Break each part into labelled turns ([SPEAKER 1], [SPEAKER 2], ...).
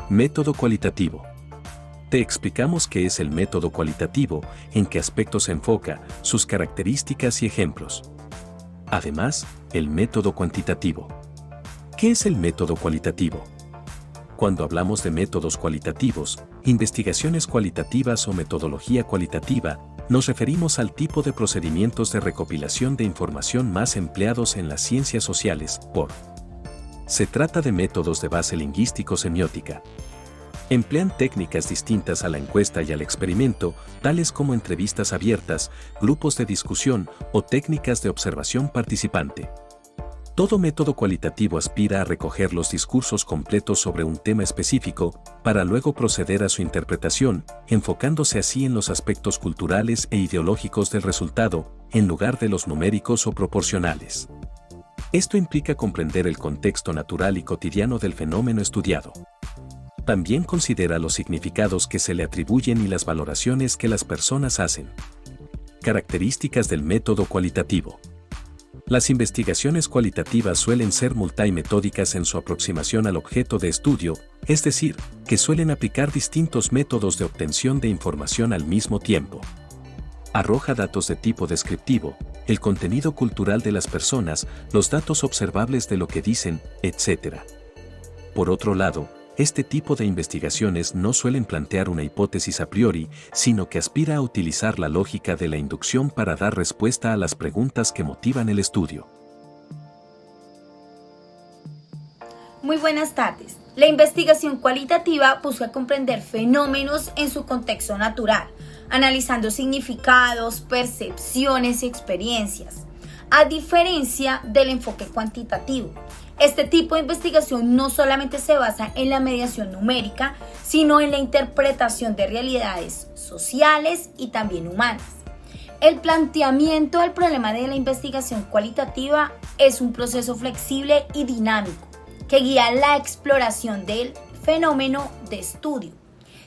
[SPEAKER 1] Método cualitativo. Te explicamos qué es el método cualitativo, en qué aspectos se enfoca, sus características y ejemplos. Además, el método cuantitativo. ¿Qué es el método cualitativo? Cuando hablamos de métodos cualitativos, investigaciones cualitativas o metodología cualitativa, nos referimos al tipo de procedimientos de recopilación de información más empleados en las ciencias sociales, Se trata de métodos de base lingüístico-semiótica. Emplean técnicas distintas a la encuesta y al experimento, tales como entrevistas abiertas, grupos de discusión o técnicas de observación participante. Todo método cualitativo aspira a recoger los discursos completos sobre un tema específico, para luego proceder a su interpretación, enfocándose así en los aspectos culturales e ideológicos del resultado, en lugar de los numéricos o proporcionales. Esto implica comprender el contexto natural y cotidiano del fenómeno estudiado. También considera los significados que se le atribuyen y las valoraciones que las personas hacen. Características del método cualitativo. Las investigaciones cualitativas suelen ser multimetódicas en su aproximación al objeto de estudio, es decir, que suelen aplicar distintos métodos de obtención de información al mismo tiempo. Arroja datos de tipo descriptivo, el contenido cultural de las personas, los datos observables de lo que dicen, etc. Por otro lado, este tipo de investigaciones no suelen plantear una hipótesis a priori, sino que aspira a utilizar la lógica de la inducción para dar respuesta a las preguntas que motivan el estudio.
[SPEAKER 2] Muy buenas tardes. La investigación cualitativa busca comprender fenómenos en su contexto natural, analizando significados, percepciones y experiencias, a diferencia del enfoque cuantitativo. Este tipo de investigación no solamente se basa en la medición numérica, sino en la interpretación de realidades sociales y también humanas. El planteamiento del problema de la investigación cualitativa es un proceso flexible y dinámico que guía la exploración del fenómeno de estudio.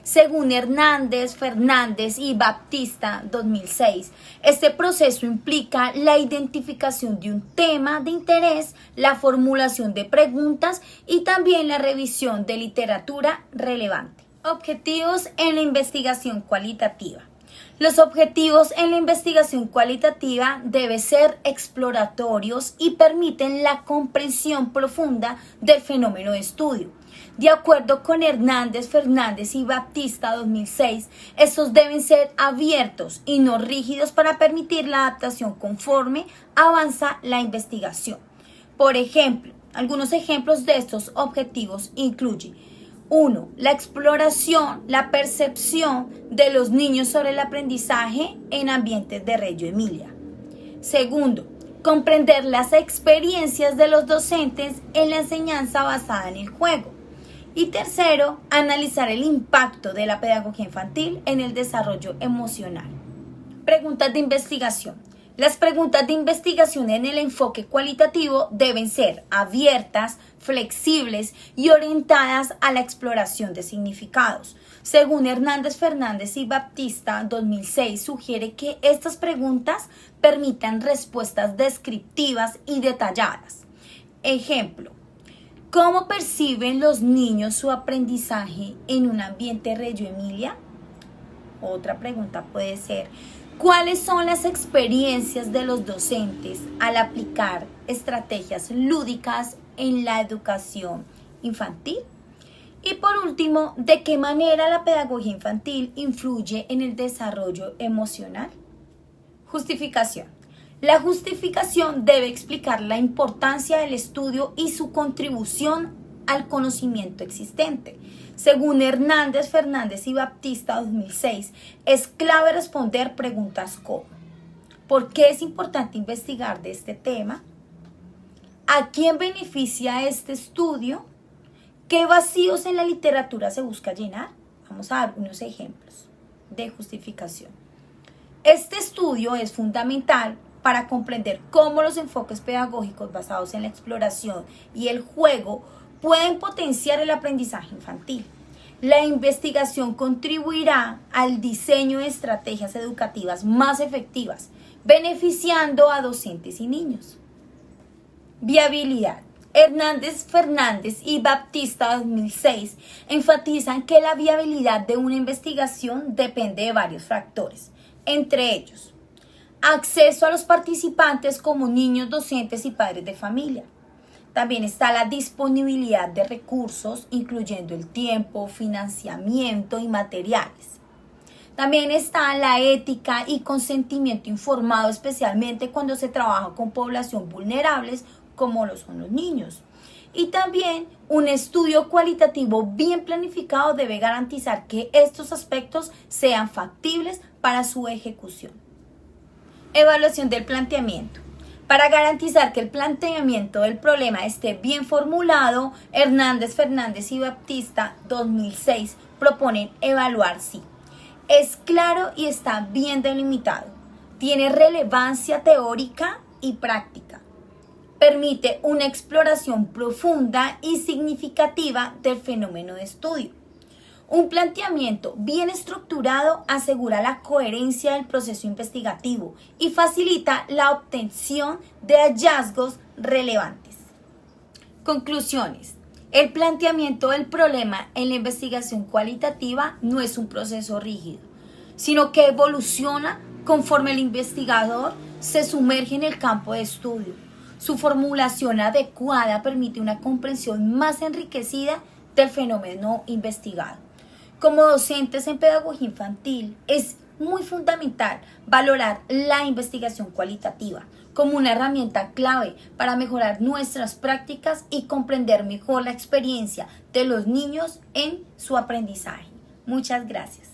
[SPEAKER 2] Según Hernández, Fernández y Baptista 2006, este proceso implica la identificación de un tema de interés, la formulación de preguntas y también la revisión de literatura relevante. Objetivos en la investigación cualitativa. Los objetivos en la investigación cualitativa deben ser exploratorios y permiten la comprensión profunda del fenómeno de estudio. De acuerdo con Hernández, Fernández y Baptista 2006, estos deben ser abiertos y no rígidos para permitir la adaptación conforme avanza la investigación. Por ejemplo, algunos ejemplos de estos objetivos incluyen 1. La exploración, la percepción de los niños sobre el aprendizaje en ambientes de Reggio Emilia. 2. Comprender las experiencias de los docentes en la enseñanza basada en el juego. Y 3. Analizar el impacto de la pedagogía infantil en el desarrollo emocional. Preguntas de investigación. Las preguntas de investigación en el enfoque cualitativo deben ser abiertas, flexibles y orientadas a la exploración de significados. Según Hernández, Fernández y Baptista 2006, sugiere que estas preguntas permitan respuestas descriptivas y detalladas. Ejemplo. ¿Cómo perciben los niños su aprendizaje en un ambiente Reggio Emilia? Otra pregunta puede ser, ¿cuáles son las experiencias de los docentes al aplicar estrategias lúdicas en la educación infantil? Y por último, ¿de qué manera la pedagogía infantil influye en el desarrollo emocional? Justificación. La justificación debe explicar la importancia del estudio y su contribución al conocimiento existente. Según Hernández, Fernández y Baptista 2006, es clave responder preguntas como: ¿por qué es importante investigar de este tema? ¿A quién beneficia este estudio? ¿Qué vacíos en la literatura se busca llenar? Vamos a dar unos ejemplos de justificación. Este estudio es fundamental para comprender cómo los enfoques pedagógicos basados en la exploración y el juego pueden potenciar el aprendizaje infantil. La investigación contribuirá al diseño de estrategias educativas más efectivas, beneficiando a docentes y niños. Viabilidad. Hernández Fernández y Baptista 2006 enfatizan que la viabilidad de una investigación depende de varios factores, entre ellos, acceso a los participantes como niños, docentes y padres de familia. También está la disponibilidad de recursos, incluyendo el tiempo, financiamiento y materiales. También está la ética y consentimiento informado, especialmente cuando se trabaja con población vulnerables como lo son los niños. Y también un estudio cualitativo bien planificado debe garantizar que estos aspectos sean factibles para su ejecución. Evaluación del planteamiento. Para garantizar que el planteamiento del problema esté bien formulado, Hernández Fernández y Baptista 2006 proponen evaluar si es claro y está bien delimitado, tiene relevancia teórica y práctica, permite una exploración profunda y significativa del fenómeno de estudio. Un planteamiento bien estructurado asegura la coherencia del proceso investigativo y facilita la obtención de hallazgos relevantes. Conclusiones. El planteamiento del problema en la investigación cualitativa no es un proceso rígido, sino que evoluciona conforme el investigador se sumerge en el campo de estudio. Su formulación adecuada permite una comprensión más enriquecida del fenómeno investigado. Como docentes en pedagogía infantil, es muy fundamental valorar la investigación cualitativa como una herramienta clave para mejorar nuestras prácticas y comprender mejor la experiencia de los niños en su aprendizaje. Muchas gracias.